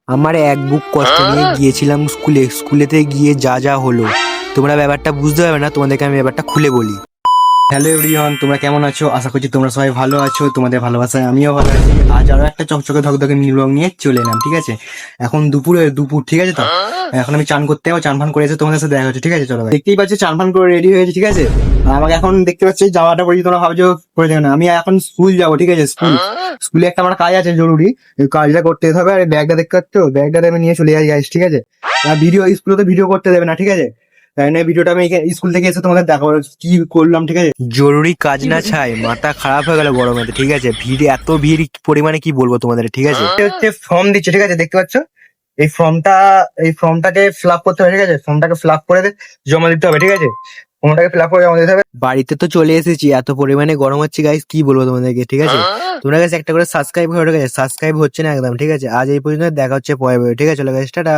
আমার এক বুক কষ্ট নিয়ে গিয়েছিলাম স্কুলেতে গিয়ে যা যা হলো তোমরা ব্যাপারটা বুঝতে পারবে না, তোমাদেরকে আমি ব্যাপারটা খুলে বলি। হ্যালো এভরিওয়ান, তোমরা কেমন আছো? আশা করছি তোমরা সবাই ভালো আছো, তোমাদের ভালোবাসায় আমিও ভালো আছি। আজ আরো একটা চকচকে ধকধকে নীল রং নিয়ে চলে এলাম, ঠিক আছে? এখন দুপুর, ঠিক আছে তো? এখন আমি চান করতে যাবো, চান ফান করে এসে তোমাদের সাথে দেখা হচ্ছে, ঠিক আছে? চলো, দেখতেই পাচ্ছি চান ফান করে রেডি হয়েছে, ঠিক আছে? আর আমাকে এখন দেখতে পাচ্ছি জামাটা পরে, তোমরা ভাবছো পরে দেবে না, আমি এখন স্কুল যাবো, ঠিক আছে? স্কুলে একটা আমার কাজ আছে জরুরি, এই কাজটা করতে যেতে হবে। আর ব্যাগটা দেখতে পাচ্ছ, ব্যাগটা আমি নিয়ে চলে যাই গাইস, ঠিক আছে? আর স্কুলে তো ভিডিও করতে দেবে না, ঠিক আছে? তাই না, ভিডিওটা আমি স্কুল থেকে এসে তোমাদের দেখাবো কি করলাম, ঠিক আছে? জরুরি কাজ না ছাই মাথা খারাপ হয়ে গেল গরমে, ঠিক আছে? এত ভিড় পরিমাণে কি বলবো তোমাদের, ঠিক আছে? এটা হচ্ছে ফর্ম দিচ্ছে, ঠিক আছে? দেখতে পাচ্ছ এই ফর্মটাকে ফিল আপ করতে হবে, ঠিক আছে? ফর্মটাকে ফিল আপ করে জমা দিতে হবে, ঠিক আছে? ফর্মটাকে ফিল আপ করে জমা দিতে হবে। বাড়িতে তো চলে এসেছি, এত পরিমাণে গরম হচ্ছে গাইস, কি বলবো তোমাদেরকে, ঠিক আছে? তোমরা কাছে একটা করে সাবস্ক্রাইব করে, ঠিক আছে? সাবস্ক্রাইব হচ্ছে না একদম, ঠিক আছে? আজ এই পর্যন্ত, দেখা হচ্ছে পরে, ঠিক আছে? চলো গাইস, টাটা।